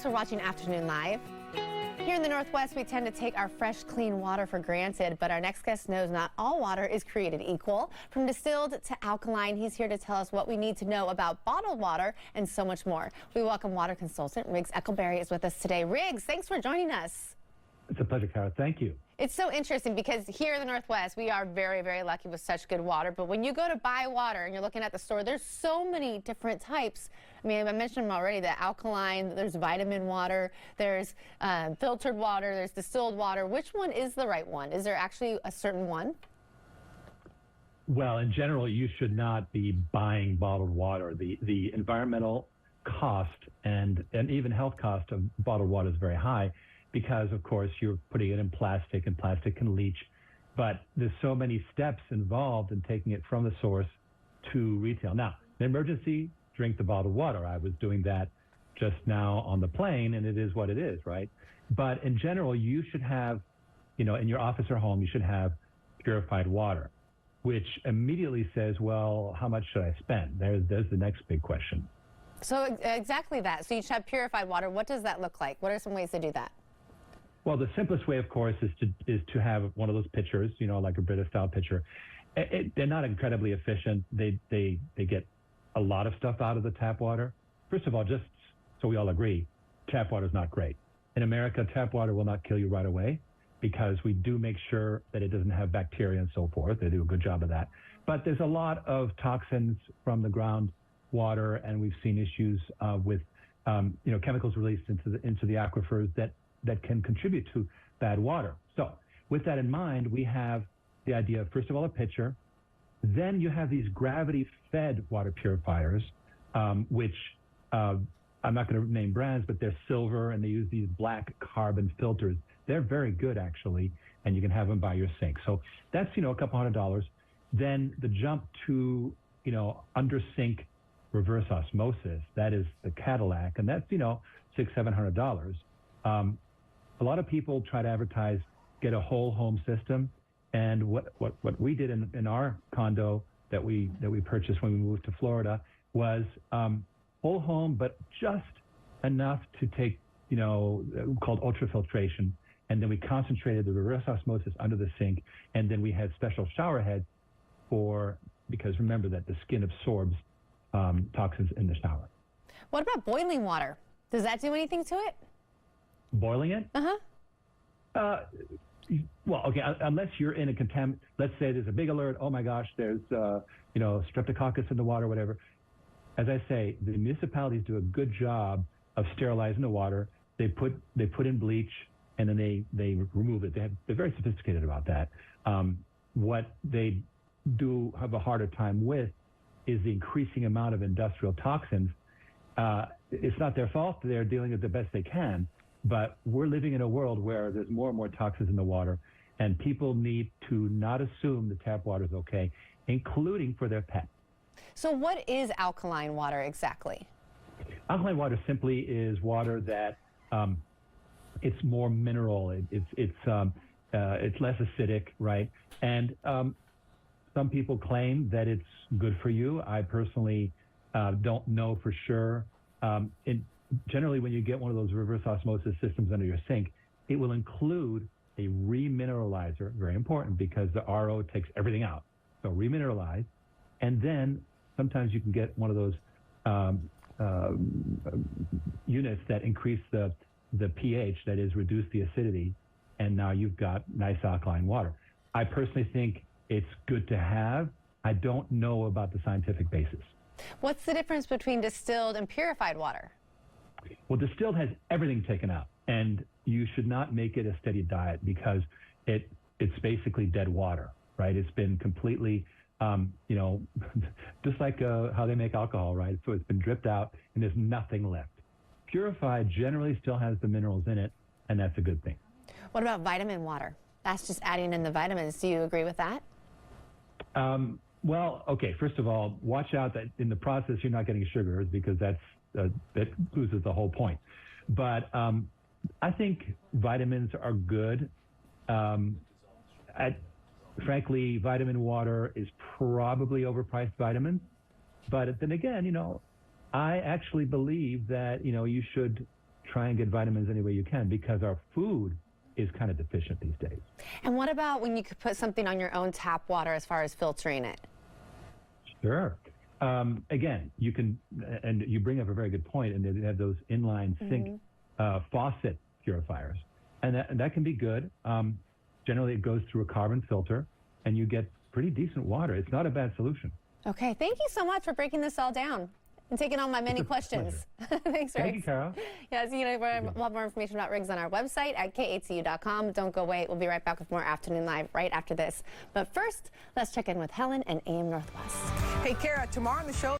Thanks for watching Afternoon Live. Here in the Northwest, we tend to take our fresh, clean water for granted, but our next guest knows not all water is created equal. From distilled to alkaline, he's here to tell us what we need to know about bottled water and so much more. We welcome water consultant Riggs Eckelberry is with us today. Riggs, thanks for joining us. It's a pleasure, Kara. Thank you. It's so interesting because here in the Northwest, we are very, very lucky with such good water. But when you go to buy water and you're looking at the store, there's so many different types. I mean, I mentioned them already, the alkaline, there's vitamin water, there's filtered water, there's distilled water. Which one is the right one? Is there actually a certain one? Well, in general, you should not be buying bottled water. The environmental cost and even health cost of bottled water is very high, because, of course, you're putting it in plastic, and plastic can leach. But there's so many steps involved in taking it from the source to retail. Now, in emergency, drink the bottled water. I was doing that just now on the plane, and it is what it is, right? But in general, you should have, in your office or home, you should have purified water, which immediately says, well, how much should I spend? There's the next big question. So exactly that. So you should have purified water. What does that look like? What are some ways to do that? Well, the simplest way, of course, is to have one of those pitchers, like a Brita-style pitcher. They're not incredibly efficient. They get a lot of stuff out of the tap water. First of all, just so we all agree, tap water is not great. In America, tap water will not kill you right away because we do make sure that it doesn't have bacteria and so forth. They do a good job of that. But there's a lot of toxins from the groundwater, and we've seen issues with chemicals released into the aquifers that can contribute to bad water. So with that in mind, we have the idea of, first of all, a pitcher. Then you have these gravity-fed water purifiers, which I'm not going to name brands, but they're silver, and they use these black carbon filters. They're very good, actually, and you can have them by your sink. So that's, a couple $100. Then the jump to, under-sink reverse osmosis, that is the Cadillac, and that's, $600-700. A lot of people try to advertise, get a whole home system. And what we did in our condo that we purchased when we moved to Florida was whole home, but just enough to take, called ultrafiltration. And then we concentrated the reverse osmosis under the sink. And then we had special shower heads because remember that the skin absorbs toxins in the shower. What about boiling water? Does that do anything to it? Boiling it? Uh-huh. Well, okay, unless you're in a let's say there's a big alert, oh my gosh, there's, streptococcus in the water, whatever. As I say, the municipalities do a good job of sterilizing the water. They put in bleach, and then they remove it. They're very sophisticated about that. What they do have a harder time with is the increasing amount of industrial toxins. It's not their fault. They're dealing with the best they can. But we're living in a world where there's more and more toxins in the water, and people need to not assume the tap water is okay, including for their pet. So what is alkaline water exactly? Alkaline water simply is water that it's more mineral. It's less acidic, right? And some people claim that it's good for you. I personally don't know for sure. Generally, when you get one of those reverse osmosis systems under your sink, it will include a remineralizer, very important because the RO takes everything out. So remineralize, and then sometimes you can get one of those units that increase the pH, that is, reduce the acidity, and now you've got nice alkaline water. I personally think it's good to have. I don't know about the scientific basis. What's the difference between distilled and purified water? Well, distilled has everything taken out, and you should not make it a steady diet because it's basically dead water, right? It's been completely, just like how they make alcohol, right? So it's been dripped out, and there's nothing left. Purified generally still has the minerals in it, and that's a good thing. What about vitamin water? That's just adding in the vitamins. Do you agree with that? Well, okay, first of all, watch out that in the process you're not getting sugars because that loses the whole point. But I think vitamins are good. Frankly, vitamin water is probably overpriced vitamins. But then again, I actually believe that, you should try and get vitamins any way you can, because our food is kind of deficient these days. And what about when you could put something on your own tap water as far as filtering it? Sure. Again, you can, and you bring up a very good point, and they have those inline sink faucet purifiers, and that can be good. Generally, it goes through a carbon filter, and you get pretty decent water. It's not a bad solution. Okay, thank you so much for breaking this all down and taking on my many questions. Thanks, Riggs. Thank you, Carol. Yes, you know, we'll have more information about Riggs on our website at katcu.com. Don't go away. We'll be right back with more Afternoon Live right after this. But first, let's check in with Helen and AM Northwest. Hey, Kara, tomorrow on the show.